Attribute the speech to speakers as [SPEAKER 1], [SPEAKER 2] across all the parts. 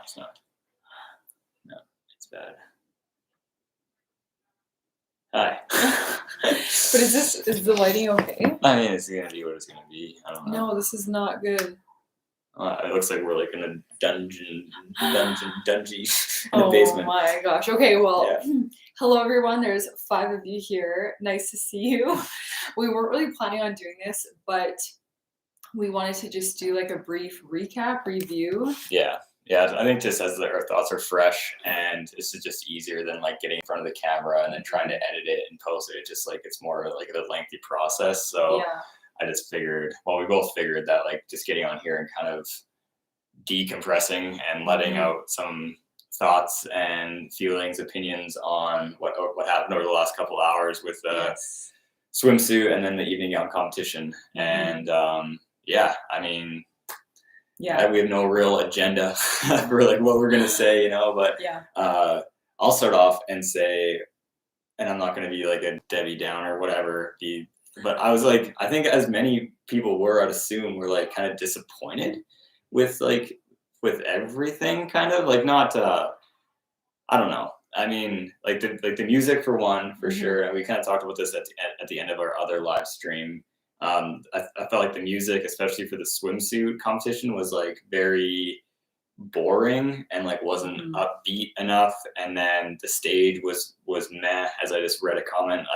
[SPEAKER 1] it's not. No, it's bad. Hi.
[SPEAKER 2] But is the lighting okay?
[SPEAKER 1] I mean, it's gonna be what it's gonna be. I don't know.
[SPEAKER 2] No, this is not good.
[SPEAKER 1] It looks like we're like in a dungeon in the
[SPEAKER 2] Oh
[SPEAKER 1] basement.
[SPEAKER 2] my gosh. Okay, well,
[SPEAKER 1] Yeah.
[SPEAKER 2] hello everyone. There's 5 of you here. Nice to see you. We weren't really planning on doing this, but we wanted to just do like a brief recap, review.
[SPEAKER 1] Yeah. I think just as our thoughts are fresh, and this is just easier than like getting in front of the camera and then trying to edit it and post it. Just like it's more like a lengthy process. So
[SPEAKER 2] Yeah.
[SPEAKER 1] I just figured, well, we both figured that like just getting on here and kind of decompressing and letting out some thoughts and feelings, opinions on what happened over the last couple hours with swimsuit and then the evening gown competition. And I mean, we have no real agenda for like what we're gonna say, you know. But I'll start off and say, and I'm not gonna be like a Debbie Downer or whatever. But I was like, I think as many people were, I'd assume, were like kind of disappointed with everything, kind of like not. I don't know. I mean, like the music for one, for sure. And we kind of talked about this at the end of our other live stream. I felt like the music, especially for the swimsuit competition, was like very boring and like wasn't upbeat enough. And then the stage was meh. As I just read a comment,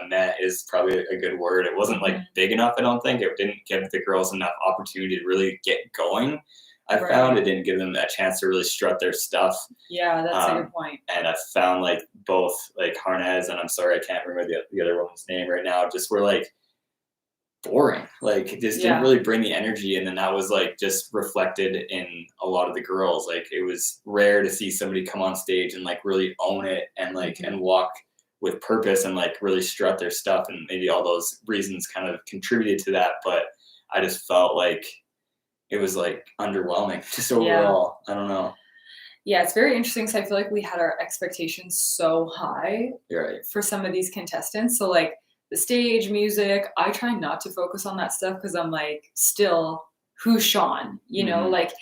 [SPEAKER 1] a meh is probably a good word. It wasn't like big enough. I don't think it didn't give the girls enough opportunity to really get going. I found it didn't give them a chance to really strut their stuff.
[SPEAKER 2] Yeah, that's a good point.
[SPEAKER 1] And I found like both like Harnez and I'm sorry I can't remember the other woman's name right now, just were like boring. Like just didn't really bring the energy, and then that was like just reflected in a lot of the girls. Like it was rare to see somebody come on stage and like really own it and like and walk with purpose and like really strut their stuff, and maybe all those reasons kind of contributed to that, but I just felt like it was like underwhelming just overall. I don't know.
[SPEAKER 2] Yeah, it's very interesting because I feel like we had our expectations so high for some of these contestants. So like the stage, music, I try not to focus on that stuff because I'm like, still, who's Sean? You know, like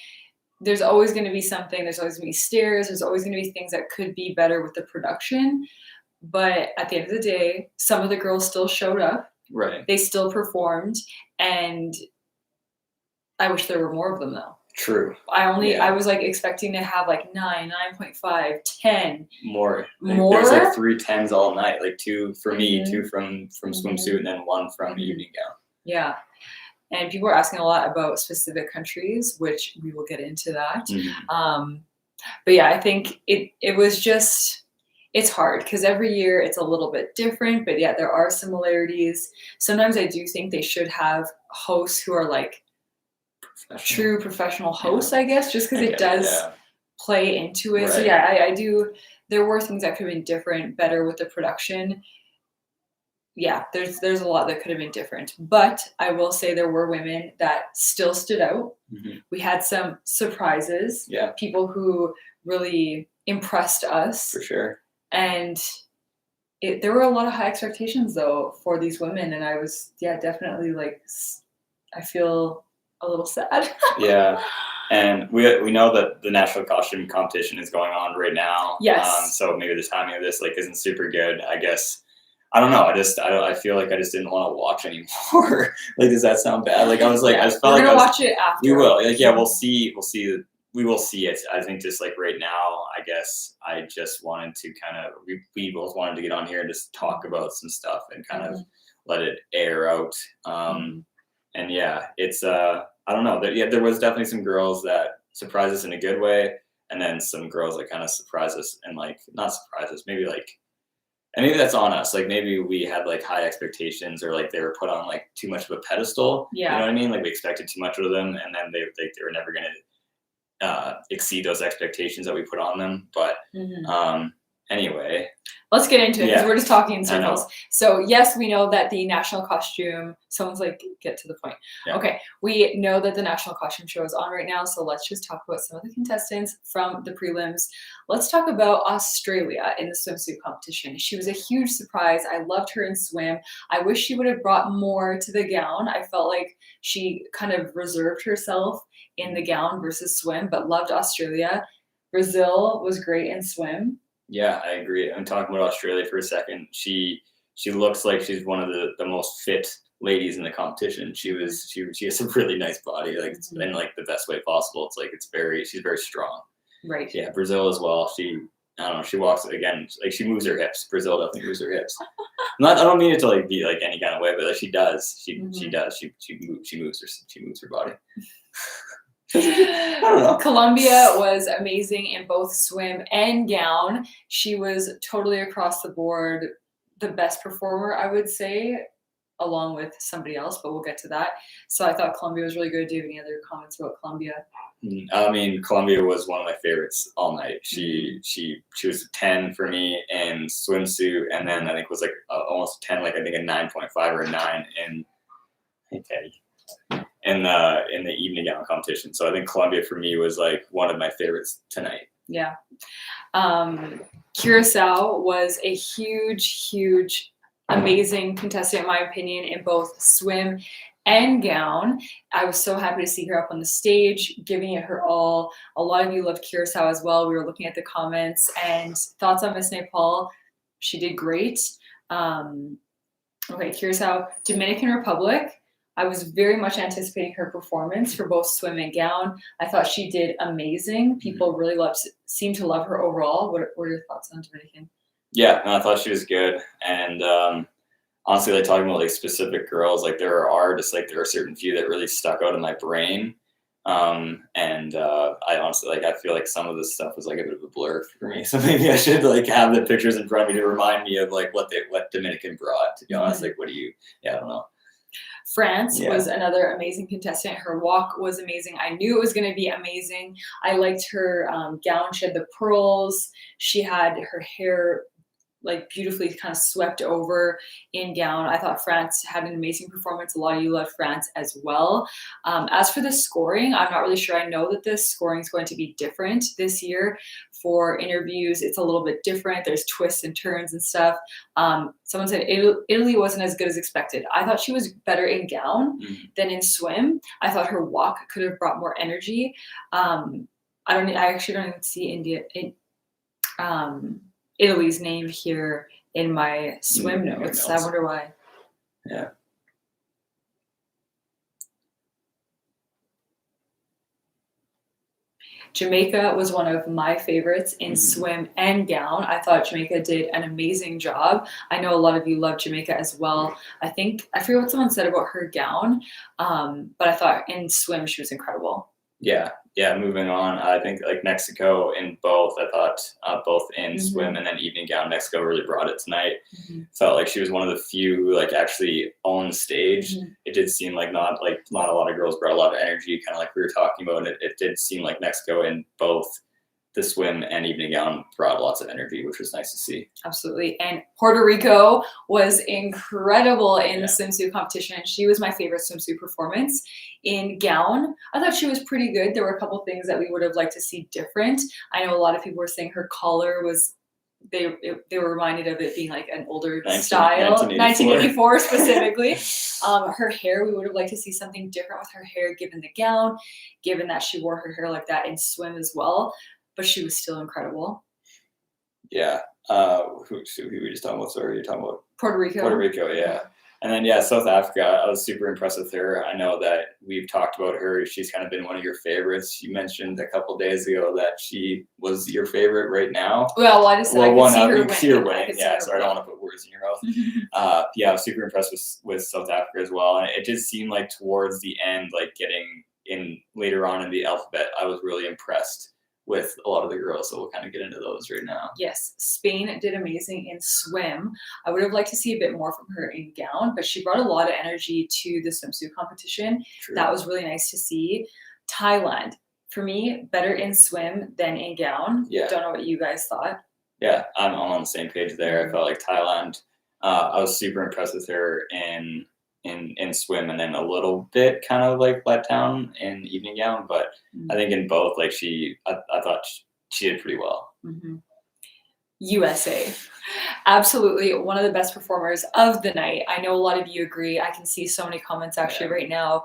[SPEAKER 2] there's always going to be something, there's always going to be stairs, there's always going to be things that could be better with the production. But at the end of the day, some of the girls still showed up.
[SPEAKER 1] Right.
[SPEAKER 2] They still performed, and I wish there were more of them though.
[SPEAKER 1] True.
[SPEAKER 2] I was like expecting to have like 9, 9.5, 10.
[SPEAKER 1] More. There's like 3 10s all night. Like 2 for me, 2 from swimsuit, and then 1 from evening gown.
[SPEAKER 2] Yeah. And people are asking a lot about specific countries, which we will get into that. But yeah, I think it was just, it's hard because every year it's a little bit different, but yeah, there are similarities. Sometimes I do think they should have hosts who are like true professional hosts, I guess, just because it does play into it. So yeah, I do. There were things that could have been different, better with the production. Yeah, there's a lot that could have been different, but I will say there were women that still stood out. We had some surprises, people who really impressed us
[SPEAKER 1] for sure, and
[SPEAKER 2] there were a lot of high expectations though for these women, and I was definitely like, I feel a little sad.
[SPEAKER 1] And we know that the national costume competition is going on right now.
[SPEAKER 2] Yes.
[SPEAKER 1] So maybe the timing of this like isn't super good, I guess. I don't know. I feel like I just didn't want to watch anymore. Like, does that sound bad? Like I was like, I just felt
[SPEAKER 2] we're gonna watch it after.
[SPEAKER 1] We will. Like, we'll see. We will see it. I think just like right now, I guess I just wanted to kind of, we both wanted to get on here and just talk about some stuff and kind of let it air out. And yeah, it's I don't know. There was definitely some girls that surprised us in a good way, and then some girls that kind of surprised us and like not surprised us, maybe like, and maybe that's on us. Like maybe we had like high expectations, or like they were put on like too much of a pedestal. You know what I mean? Like we expected too much of them, and then they were never gonna exceed those expectations that we put on them. But anyway,
[SPEAKER 2] let's get into it because we're just talking in circles. So yes, we know that the national costume, someone's like, get to the point. Okay, we know that the national costume show is on right now, so let's just talk about some of the contestants from the prelims. Let's talk about Australia in the swimsuit competition. She was a huge surprise. I loved her in swim. I wish she would have brought more to the gown. I felt like she kind of reserved herself in the gown versus swim, but loved Australia. Brazil was great in swim.
[SPEAKER 1] Yeah, I agree. I'm talking about Australia for a second. She looks like she's one of the most fit ladies in the competition. She has a really nice body, like in like the best way possible. It's like she's very strong.
[SPEAKER 2] Right.
[SPEAKER 1] Yeah, Brazil as well. I don't know. She walks again, like she moves her hips. Brazil definitely moves her hips. I don't mean it to like be like any kind of way, but like she does. She does. She moves her body. I don't know.
[SPEAKER 2] Colombia was amazing in both swim and gown. She was totally across the board the best performer, I would say, along with somebody else, but we'll get to that. So I thought Colombia was really good. Do you have any other comments about Colombia?
[SPEAKER 1] I mean, Colombia was one of my favorites all night. She was a 10 for me in swimsuit, and then I think was like almost a 10, like I think a 9.5 or a 9 in the evening gown competition. So I think Colombia for me was like one of my favorites tonight.
[SPEAKER 2] Yeah. Curacao was a huge, amazing contestant, in my opinion, in both swim and gown. I was so happy to see her up on the stage, giving it her all. A lot of you loved Curacao as well. We were looking at the comments, and thoughts on Miss Nepal. She did great. Okay, Curacao, Dominican Republic. I was very much anticipating her performance for both swim and gown. I thought she did amazing. People really seemed to love her overall. What are your thoughts on Dominican?
[SPEAKER 1] Yeah, no, I thought she was good. And honestly, like talking about like specific girls, like there are certain few that really stuck out in my brain. I honestly, like, I feel like some of this stuff was like a bit of a blur for me. So maybe I should like have the pictures in front of me to remind me of like what Dominican brought, to be honest. Like, I don't know.
[SPEAKER 2] France was another amazing contestant. Her walk was amazing. I knew it was going to be amazing. I liked her gown. She had the pearls. She had her hair like beautifully kind of swept over in gown. I thought France had an amazing performance. A lot of you loved France as well. As for the scoring, I'm not really sure. I know that this scoring is going to be different this year. For interviews, it's a little bit different. There's twists and turns and stuff. Someone said Italy wasn't as good as expected. I thought she was better in gown than in swim. I thought her walk could have brought more energy. I actually don't even see Italy's name here in my swim notes. I wonder why.
[SPEAKER 1] Yeah.
[SPEAKER 2] Jamaica was one of my favorites in swim and gown. I thought Jamaica did an amazing job. I know a lot of you love Jamaica as well. I forget what someone said about her gown, but I thought in swim she was incredible. Yeah, moving on. I think like Mexico in both. I thought both in swim and then evening gown, Mexico really brought it tonight. Felt like she was one of the few who like actually on stage. It did seem like not a lot of girls brought a lot of energy, kind of like we were talking about. It did seem like Mexico in both the swim and evening gown brought lots of energy, which was nice to see. Absolutely. And Puerto Rico was incredible in the swimsuit competition. She was my favorite swimsuit performance. In gown, I thought she was pretty good. There were a couple things that we would have liked to see different. I know a lot of people were saying her collar was, they were reminded of it being like an older style, 1984 specifically. Her hair, we would have liked to see something different with her hair given the gown, given that she wore her hair like that in swim as well. But she was still incredible.
[SPEAKER 1] Yeah. Who were we just talking about? Sorry, you're talking about
[SPEAKER 2] Puerto Rico.
[SPEAKER 1] Puerto Rico, yeah. And then South Africa. I was super impressed with her. I know that we've talked about her. She's kind of been one of your favorites. You mentioned a couple days ago that she was your favorite right now.
[SPEAKER 2] Well, I just said I could see her
[SPEAKER 1] winning. Yeah, so I don't want to put words in your mouth. I was super impressed with South Africa as well. And it did seem like towards the end, like getting in later on in the alphabet, I was really impressed with a lot of the girls, so we'll kind of get into those right now.
[SPEAKER 2] Yes, Spain did amazing in swim. I would have liked to see a bit more from her in gown, but she brought a lot of energy to the swimsuit competition. True. That was really nice to see. Thailand, for me, better in swim than in gown. Yeah. Don't know what you guys thought.
[SPEAKER 1] Yeah, I'm on the same page there. I felt like Thailand, I was super impressed with her in swim, and then a little bit kind of like let down in evening gown, but I think in both, like I thought she did pretty well.
[SPEAKER 2] USA. Absolutely one of the best performers of the night. I know a lot of you agree. I can see so many comments actually right now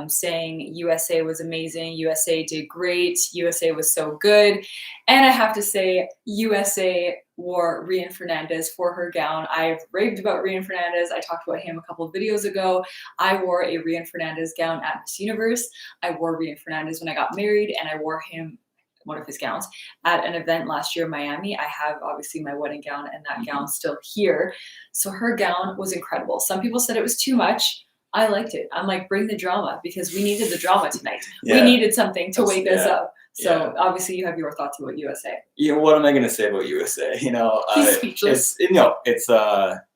[SPEAKER 2] saying USA was amazing. USA did great. USA was so good. And I have to say, USA wore Rian Fernandez for her gown. I've raved about Rian Fernandez. I talked about him a couple of videos ago. I wore a Rian Fernandez gown at Miss Universe. I wore Rian Fernandez when I got married, and I wore him, one of his gowns, at an event last year in Miami. I have obviously my wedding gown, and that gown's still here. So her gown was incredible. Some people said it was too much. I liked it. I'm like, bring the drama, because we needed the drama tonight. We needed something to wake us up. So obviously you have your thoughts about USA.
[SPEAKER 1] What am I going to say about USA?
[SPEAKER 2] He's speechless.
[SPEAKER 1] It's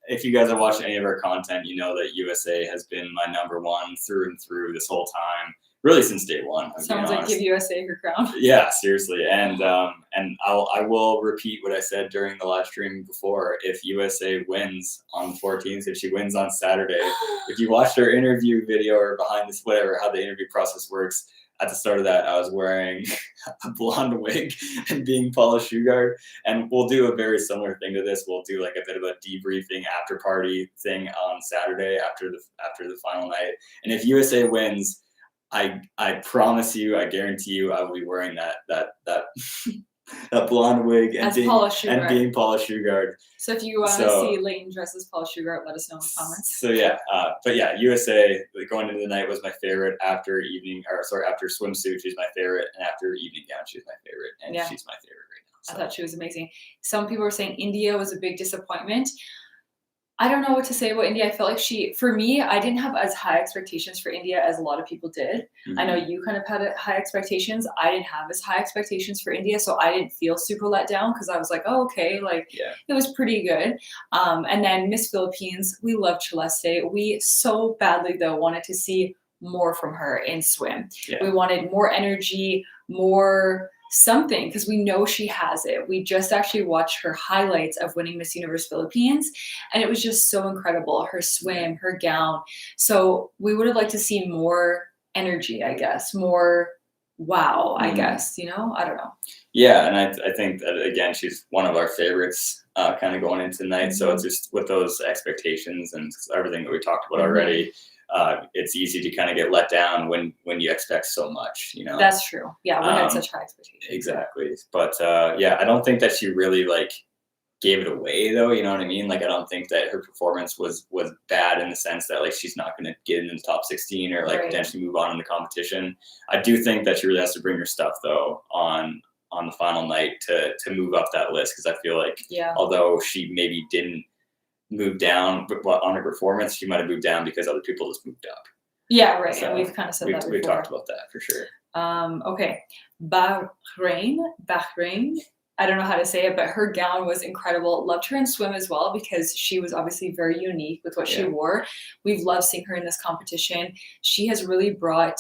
[SPEAKER 1] if you guys have watched any of our content, you know that USA has been my number one through and through this whole time. Really since day one.
[SPEAKER 2] Sounds like give USA her crown.
[SPEAKER 1] Yeah, seriously. And I will repeat what I said during the live stream before. If USA wins on the 14th, if she wins on Saturday, if you watched her interview video or behind this, whatever, how the interview process works, at the start of that, I was wearing a blonde wig and being Paula Shugart. And we'll do a very similar thing to this. We'll do like a bit of a debriefing after party thing on Saturday after the final night. And if USA wins, I promise you, I guarantee you, I will be wearing that that blonde wig and being Paula Shugart.
[SPEAKER 2] So if you want to see Leighton dress as Paula Shugart, let us know in the comments.
[SPEAKER 1] So but USA going into the night was my favorite. After Swimsuit, she's my favorite, and after Evening Gown, she's my favorite, and she's my favorite right now. So.
[SPEAKER 2] I thought she was amazing. Some people were saying India was a big disappointment. I don't know what to say about India. I felt like for me, I didn't have as high expectations for India as a lot of people did. I know you kind of had high expectations. I didn't have as high expectations for India, so I didn't feel super let down, because I was like, oh, okay, it was pretty good. And then Miss Philippines, we love Celeste. We so badly, though, wanted to see more from her in swim. Yeah. We wanted more energy, more something, because we know she has it. We just actually watched her highlights of winning Miss Universe Philippines, and it was just so incredible. Her swim, her gown. So we would have liked to see more energy, I guess, more wow, I guess, I don't know.
[SPEAKER 1] Yeah, and I think that, again, she's one of our favorites kind of going into the night. So it's just with those expectations and everything that we talked about already, it's easy to kind of get let down when you expect so much,
[SPEAKER 2] That's true. Yeah, we had such high expectations.
[SPEAKER 1] Exactly. But I don't think that she really gave it away, though. You know what I mean? I don't think that her performance was bad in the sense that she's not going to get into the top 16 or potentially move on in the competition. I do think that she really has to bring her stuff, though, on the final night to move up that list, because I feel like although she maybe didn't move down on her performance, she might have moved down because other people just moved up.
[SPEAKER 2] Yeah, right. So and we've kind of said that before.
[SPEAKER 1] We talked about that for sure.
[SPEAKER 2] Okay. Bahrain. I don't know how to say it, but her gown was incredible. Loved her in swim as well, because she was obviously very unique with what she wore. We've loved seeing her in this competition. She has really brought,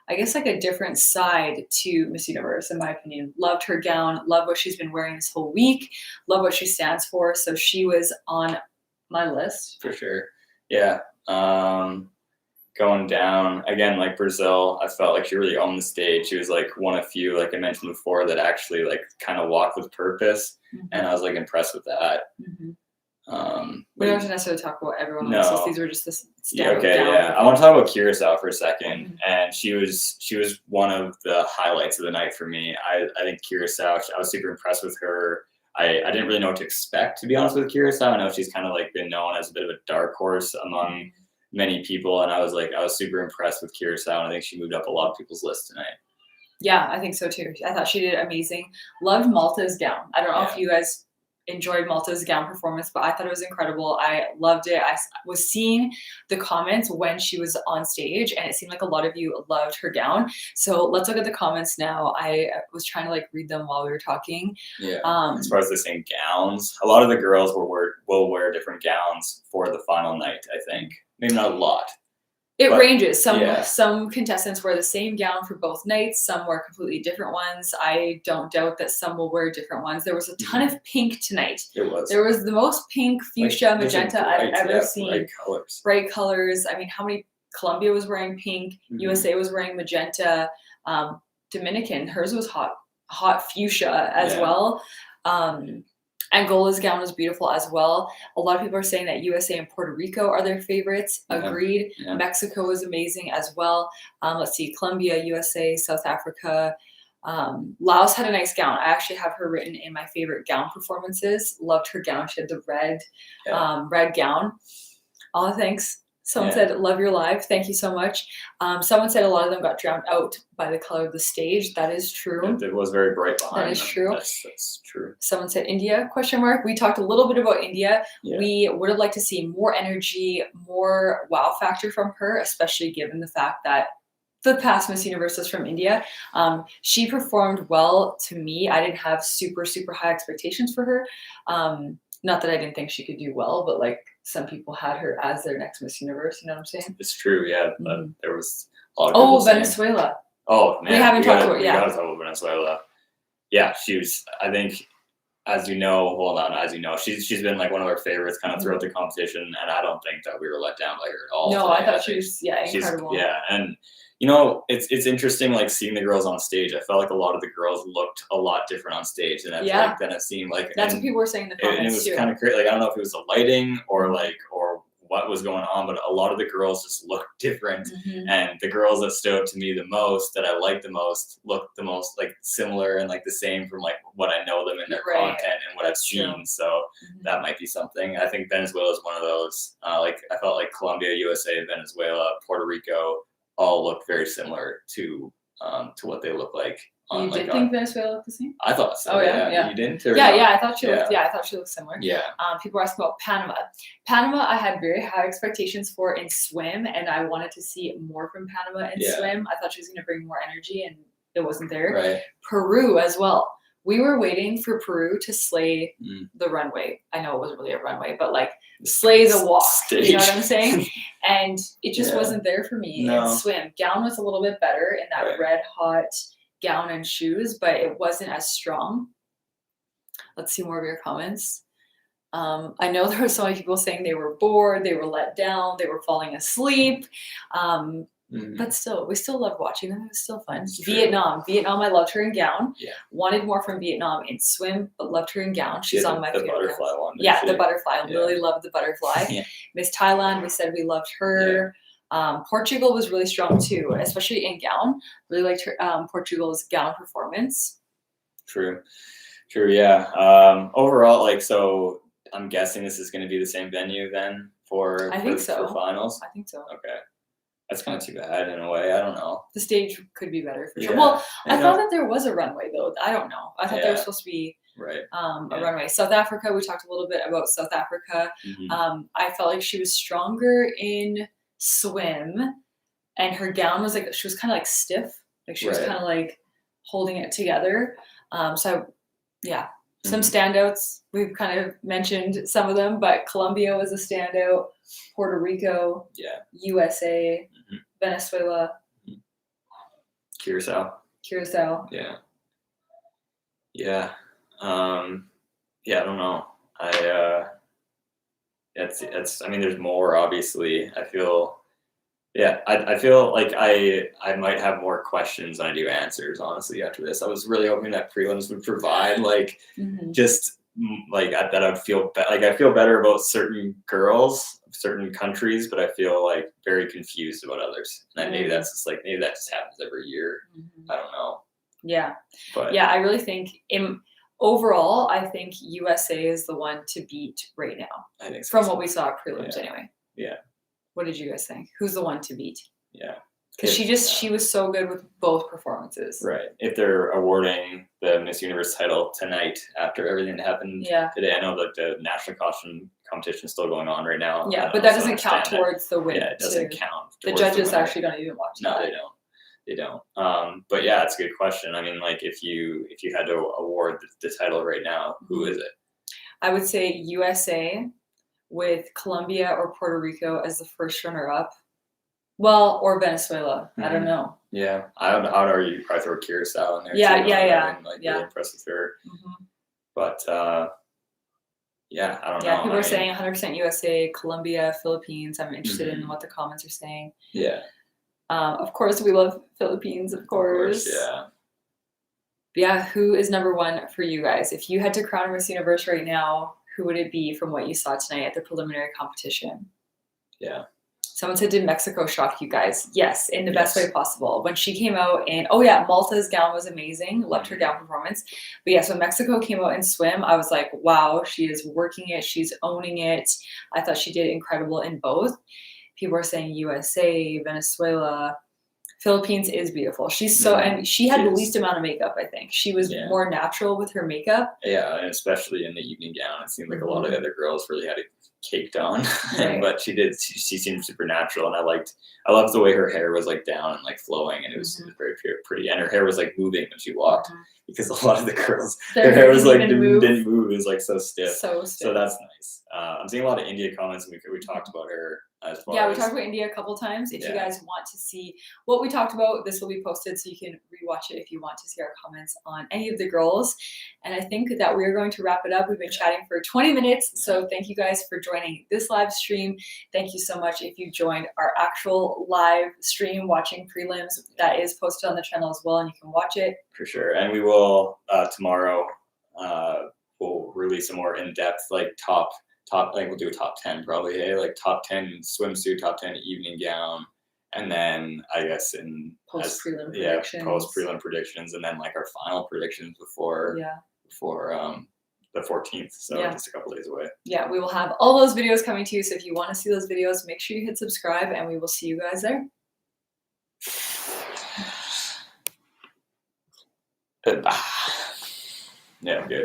[SPEAKER 2] I guess, a different side to Miss Universe, in my opinion. Loved her gown. Love what she's been wearing this whole week. Love what she stands for. So she was on my list.
[SPEAKER 1] For sure. Yeah. Going down again, Brazil, I felt like she really owned the stage. She was one of few, like I mentioned before, that actually kind of walked with purpose, and I was impressed with that.
[SPEAKER 2] We don't have to necessarily talk about everyone else.
[SPEAKER 1] No.
[SPEAKER 2] These were just the
[SPEAKER 1] I want to talk about Curacao for a second, and she was one of the highlights of the night for me. I think Curacao, I was super impressed with her. I didn't really know what to expect, to be honest with Curacao. I know she's kind of been known as a bit of a dark horse among many people, and I was super impressed with Curacao, and I think she moved up a lot of people's lists tonight.
[SPEAKER 2] Yeah, I think so too. I thought she did amazing. Loved Malta's gown. I don't know if you guys enjoyed Malta's gown performance, but I thought it was incredible. I loved it. I was seeing the comments when she was on stage, and it seemed like a lot of you loved her gown. So let's look at the comments now. I was trying to read them while we were talking.
[SPEAKER 1] Yeah. As far as the same gowns, a lot of the girls will wear different gowns for the final night, I think. Maybe not a lot.
[SPEAKER 2] It ranges. Some contestants wear the same gown for both nights. Some wear completely different ones. I don't doubt that some will wear different ones. There was a ton of pink tonight. There was the most pink, fuchsia, magenta I've ever seen. Bright colors. I mean, how many? Colombia was wearing pink. USA was wearing magenta. Dominican, hers was hot fuchsia as well. Angola's gown was beautiful as well. A lot of people are saying that USA and Puerto Rico are their favorites. Agreed.
[SPEAKER 1] Yeah.
[SPEAKER 2] Mexico was amazing as well. Let's see, Colombia, USA, South Africa. Laos had a nice gown. I actually have her written in my favorite gown performances. Loved her gown. She had the red gown. Oh, thanks. Someone said, love your live. Thank you so much. Someone said a lot of them got drowned out by the color of the stage. That is true.
[SPEAKER 1] It was very bright behind
[SPEAKER 2] That is
[SPEAKER 1] them.
[SPEAKER 2] true.
[SPEAKER 1] That's true.
[SPEAKER 2] Someone said India, question mark. We talked a little bit about India.
[SPEAKER 1] Yeah.
[SPEAKER 2] We would have liked to see more energy, more wow factor from her, especially given the fact that the past Miss Universe was from India. She performed well to me. I didn't have super, super high expectations for her. Not that I didn't think she could do well, but like some people had her as their next Miss Universe. You know what I'm saying?
[SPEAKER 1] It's true, yeah.
[SPEAKER 2] Mm-hmm.
[SPEAKER 1] There was a lot of people saying,
[SPEAKER 2] Venezuela.
[SPEAKER 1] Oh man,
[SPEAKER 2] we haven't talked about
[SPEAKER 1] we gotta talk about Venezuela. Yeah, she was. I think, as you know, well, not as you know, she's been like one of our favorites kind of throughout the competition, and I don't think that we were let down by her at all.
[SPEAKER 2] No, I thought she was incredible.
[SPEAKER 1] Yeah, and you know, it's interesting like seeing the girls on stage. I felt like a lot of the girls looked a lot different on stage than it seemed like.
[SPEAKER 2] That's what people were saying in the comments
[SPEAKER 1] and it was kind of great. Like I don't know if it was the lighting or what was going on, but a lot of the girls just looked different.
[SPEAKER 2] Mm-hmm.
[SPEAKER 1] And the girls that stood out to me the most, that I liked the most, looked the most like similar and like the same from like what I know them in their content and what I've seen. So that might be something. I think Venezuela is one of those. Like I felt like Colombia, USA, Venezuela, Puerto Rico all looked very similar to what they look like.
[SPEAKER 2] You did think Venezuela looked the same?
[SPEAKER 1] I thought so.
[SPEAKER 2] Oh yeah.
[SPEAKER 1] You didn't?
[SPEAKER 2] I thought she looked. Yeah, I thought she looked similar.
[SPEAKER 1] Yeah.
[SPEAKER 2] People were asking about Panama. Panama, I had very high expectations for in swim, and I wanted to see more from Panama in swim. I thought she was going to bring more energy, and it wasn't there.
[SPEAKER 1] Right.
[SPEAKER 2] Peru as well. We were waiting for Peru to slay the runway. I know it wasn't really a runway, but like slay the walk.
[SPEAKER 1] Stage.
[SPEAKER 2] You know what I'm saying? And it just wasn't there for me in swim. Gown was a little bit better in that red hot gown and shoes, but it wasn't as strong. Let's see more of your comments. I know there were so many people saying they were bored, they were let down, they were falling asleep. But still, we still loved watching them. It was still fun. Vietnam, I loved her in gown.
[SPEAKER 1] Yeah.
[SPEAKER 2] Wanted more from Vietnam in swim, but loved her in gown. She's on my favorite.
[SPEAKER 1] The butterfly one.
[SPEAKER 2] Yeah, the butterfly. I really loved the butterfly. Miss Thailand, we said we loved her. Portugal was really strong too, especially in gown. Really liked her Portugal's gown performance.
[SPEAKER 1] True. Yeah. Overall, like, so I'm guessing this is going to be the same venue then for finals.
[SPEAKER 2] I think so.
[SPEAKER 1] Okay. That's kind of too bad in a way. I don't know.
[SPEAKER 2] The stage could be better for sure. Well, I thought that there was a runway though. I don't know. I thought there was supposed to be a runway. South Africa. We talked a little bit about South Africa. I felt like she was stronger in swim, and her gown was like, she was kind of like stiff, like she was kind of like holding it together. Some standouts, we've kind of mentioned some of them, but Colombia was a standout, Puerto Rico, USA, Venezuela,
[SPEAKER 1] Curacao, yeah. I don't know. It's I mean, there's more, obviously. I feel like I might have more questions than I do answers, honestly, after this. I was really hoping that prelims would provide just like that I would feel I feel better about certain girls, certain countries, but I feel like very confused about others. And maybe that's just maybe that just happens every year. I don't know.
[SPEAKER 2] Yeah.
[SPEAKER 1] But
[SPEAKER 2] I really think overall, I think USA is the one to beat right now.
[SPEAKER 1] I think so.
[SPEAKER 2] From what we saw at prelims anyway.
[SPEAKER 1] Yeah.
[SPEAKER 2] What did you guys think? Who's the one to beat?
[SPEAKER 1] Yeah.
[SPEAKER 2] Because she was so good with both performances.
[SPEAKER 1] Right. If they're awarding the Miss Universe title tonight after everything that happened today, I know that the national costume competition is still going on right now.
[SPEAKER 2] Yeah, but that doesn't count towards the win.
[SPEAKER 1] Yeah, it doesn't count.
[SPEAKER 2] The judges actually don't even watch that.
[SPEAKER 1] No, they don't. But yeah, it's a good question. I mean, like if you had to award the title right now, who is it?
[SPEAKER 2] I would say USA with Colombia or Puerto Rico as the first runner-up. Well, or Venezuela. I don't know.
[SPEAKER 1] Yeah, I would argue probably throw Curacao in there.
[SPEAKER 2] Yeah.
[SPEAKER 1] Really impressed with her. But I don't know.
[SPEAKER 2] Yeah, people are saying 100% USA, Colombia, Philippines. I'm interested in what the comments are saying.
[SPEAKER 1] Yeah.
[SPEAKER 2] Of course, we love Philippines. Of course.
[SPEAKER 1] Yeah.
[SPEAKER 2] But yeah, who is number one for you guys? If you had to crown Miss Universe right now, who would it be from what you saw tonight at the preliminary competition?
[SPEAKER 1] Yeah.
[SPEAKER 2] Someone said, did Mexico shock you guys? Yes, in the best way possible. When she came out and, oh yeah, Malta's gown was amazing. Loved her gown performance. But yeah, so when Mexico came out in swim, I was like, wow, she is working it. She's owning it. I thought she did incredible in both. People are saying USA, Venezuela. Philippines is beautiful. She's so, and she had the least amount of makeup, I think. She was more natural with her makeup.
[SPEAKER 1] Yeah, and especially in the evening gown. It seemed like a lot of the other girls really had it caked on. But she seemed super natural, and I loved the way her hair was like down and like flowing, and it was very pretty. And her hair was like moving when she walked, because a lot of the girls, their hair was like didn't move. It was like so stiff. So that's nice. I'm seeing a lot of India comments, and we talked about her. We
[SPEAKER 2] talked about India a couple times. If you guys want to see what we talked about, this will be posted so you can rewatch it if you want to see our comments on any of the girls. And I think that we're going to wrap it up. We've been chatting for 20 minutes. So thank you guys for joining this live stream. Thank you so much if you joined our actual live stream watching prelims. That is posted on the channel as well, and you can watch it.
[SPEAKER 1] For sure. And we will tomorrow we'll release a more in-depth like top like we'll do a top 10 probably, hey? Like top 10 swimsuit, top 10 evening gown, and then I guess in post prelim predictions, and then like our final predictions before the 14th. So just a couple days away.
[SPEAKER 2] Yeah, we will have all those videos coming to you. So if you want to see those videos, make sure you hit subscribe, and we will see you guys there.
[SPEAKER 1] Yeah, good.